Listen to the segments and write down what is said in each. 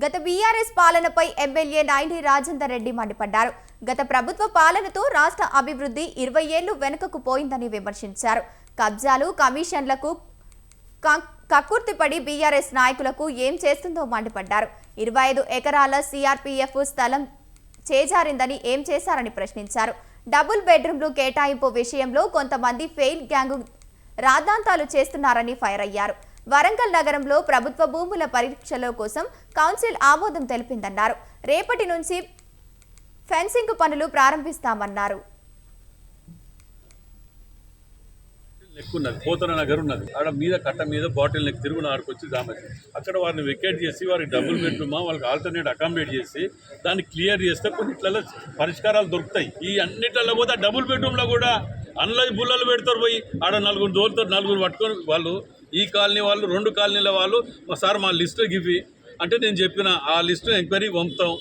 గత బీఆర్ఎస్ పాలనపై ఎమ్మెల్యే నాయని రాజేందర్ రెడ్డి మండిపడ్డారు. గత ప్రభుత్వ పాలనతో రాష్ట్ర అభివృద్ధి 20 ఏళ్లు వెనుకకు పోయిందని విమర్శించారు. కబ్జాలు, కమిషన్లకు కక్కుర్తిపడి బీఆర్ఎస్ నాయకులకు ఏం చేస్తుందో మండిపడ్డారు. 25 ఎకరాల సిఆర్పీఎఫ్ స్థలం చేజారిందని ఏం చేశారని ప్రశ్నించారు. డబుల్ బెడ్రూమ్లు కేటాయింపు విషయంలో కొంతమంది ఫెయిల్ గ్యాంగు రాద్ధాంతాలు చేస్తున్నారని ఫైర్ అయ్యారు. వరంగల్ నగరంలో ప్రభుత్వ భూముల పరీక్షల కోసం కౌన్సిల్ ఆమోదం తెలిపిందన్నారు. రేపటి నుంచి ఫెన్సింగ్ పనులు ప్రారంభిస్తామన్నారు. ఉన్నది పోతన నగర్ ఉన్నది ఆడ మీద కట్ట మీద బాటిల్ నెక్ తిరుగున ఆడుకొచ్చి దామది అక్కడ వారిని వెకేట్ చేసి వారికి డబుల్ బెడ్రూమా వాళ్ళకి ఆల్టర్నేట్ అకామిడేట్ చేసి దాన్ని క్లియర్ చేస్తే కొన్నిట్లలో పరిష్కారాలు దొరుకుతాయి. ఈ అన్నిట్లలో పోతే డబుల్ బెడ్రూమ్లో కూడా అన్లై బుల్లలు పెడతారు. పోయి ఆడ నలుగురు దోలుతారు, నలుగురు పట్టుకొని వాళ్ళు ఈ కాలనీ వాళ్ళు 2 కాలనీల వాళ్ళు సార్ మా లిస్ట్ గివి అంటే నేను చెప్పిన ఆ లిస్టు ఎంక్వైరీ పంపుతాం.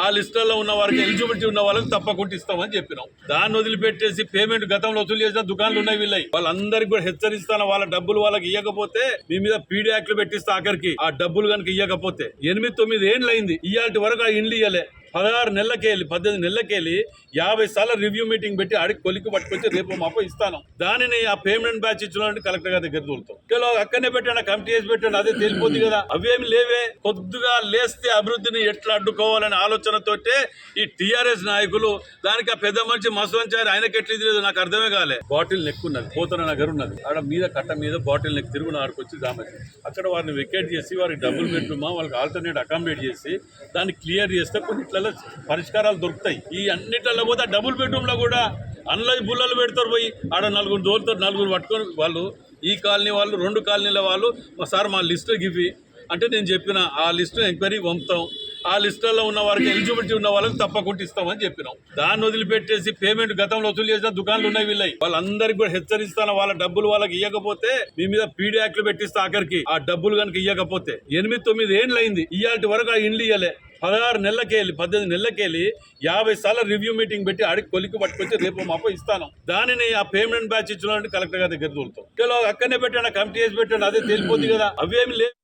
ఆ లిస్టులో ఉన్న వారికి ఎలిజిబిలిటీ ఉన్న వాళ్ళకి తప్పకుండా ఇస్తామని చెప్పినాం. దాన్ని వదిలిపెట్టేసి పేమెంట్ గతంలో వసూలు చేసిన దుకాణాలు ఉన్నాయి వీళ్ళవి వాళ్ళందరికీ కూడా హెచ్చరిస్తాను. వాళ్ళ డబ్బులు వాళ్ళకి ఇవ్వకపోతే మీ మీద పీడీ యాక్ట్లు పెట్టిస్తా. ఆఖరికి ఆ డబ్బులు కనుక ఇవ్వకపోతే 8-9 ఏళ్ళు అయింది ఇవాళ వరకు ఆ ఇండ్లు ఇవ్వలే. 16 నెలలకెళ్ళి 18 నెలలకెళ్ళి 50 సార్లు రివ్యూ మీటింగ్ పెట్టి ఆడికి కొలికి పట్టుకొచ్చి రేపు మాపో ఇస్తాను. దానిని ఆ పేమెంట్ బ్యాచ్ ఇచ్చిన కలెక్టర్ గారి దగ్గర తోలుతాం. అక్కడనే పెట్టండి, కమిటీ వేసి పెట్టండి, అదే తెలిపోద్ది కదా. అవేమి లేవే. కొద్దిగా లేస్తే అభివృద్ధిని ఎట్లా అడ్డుకోవాలనే ఆలోచనతోటే ఈ టీఆర్ఎస్ నాయకులు దానికి ఆ పెద్ద మనిషి మసలంచారు. ఆయనకి ఎట్లా లేదు నాకు అర్థమే కాలే. బాటిల్ నెక్ ఉన్నది, పోతన నగర్ ఉన్నది ఆడ మీద కట్ట మీద బాటిల్ నెక్ తిరుగున ఆడుకొచ్చి దామది అక్కడ వారిని వెకేట్ చేసి వారికి డబుల్ బెడ్రూమా వాళ్ళకి ఆల్టర్నేట్ అకామిడేట్ చేసి దాన్ని క్లియర్ చేస్తే కొన్నిట్లలో పరిష్కారాలు దొరుకుతాయి. ఈ అన్నిట్లలో పోతే డబుల్ బెడ్రూమ్లో కూడా అన్లై బుల్లలు పెడతారు. పోయి ఆడ నలుగురు దోలుతారు, నలుగురు పట్టుకొని వాళ్ళు ఈ కాలనీ వాళ్ళు 2 కాలనీల వాళ్ళు సార్ మా లిస్టు గివి అంటే నేను చెప్పిన ఆ లిస్టు ఎంక్వైరీ పంపుతాం. ఆ లిస్టులో ఉన్న వారికి ఎలిజిబిలిటీ ఉన్న వాళ్ళకి తప్పకుండా ఇస్తామని చెప్పినాం. దాన్ని వదిలిపెట్టేసి పేమెంట్ గతంలో వసూలు చేసిన దుకాణాలు ఉన్నాయి వీళ్ళవి వాళ్ళందరికీ కూడా హెచ్చరిస్తాను. వాళ్ళ డబ్బులు వాళ్ళకి ఇవ్వకపోతే మీ మీద పీడీ యాక్ట్లు పెట్టిస్తా. ఆఖరికి ఆ డబ్బులు కనుక ఇవ్వకపోతే 8-9 ఏళ్ళు అయింది ఇవాళ వరకు ఆ ఇండ్లు ఇవ్వలే. 16 నెలలకెళ్ళి 18 నెలలకెళ్ళి 50 సార్లు రివ్యూ మీటింగ్ పెట్టి ఆడికి కొలికి పట్టుకొచ్చి రేపు మాపో ఇస్తాను. దానిని ఆ పేమెంట్ బ్యాచ్ ఇచ్చిన కలెక్టర్ గారి దగ్గర తోలుతాం. అక్కడనే పెట్టండి, కమిటీ వేసి పెట్టండి, అదే తెలిపోద్ది కదా. అవేమి లేవు.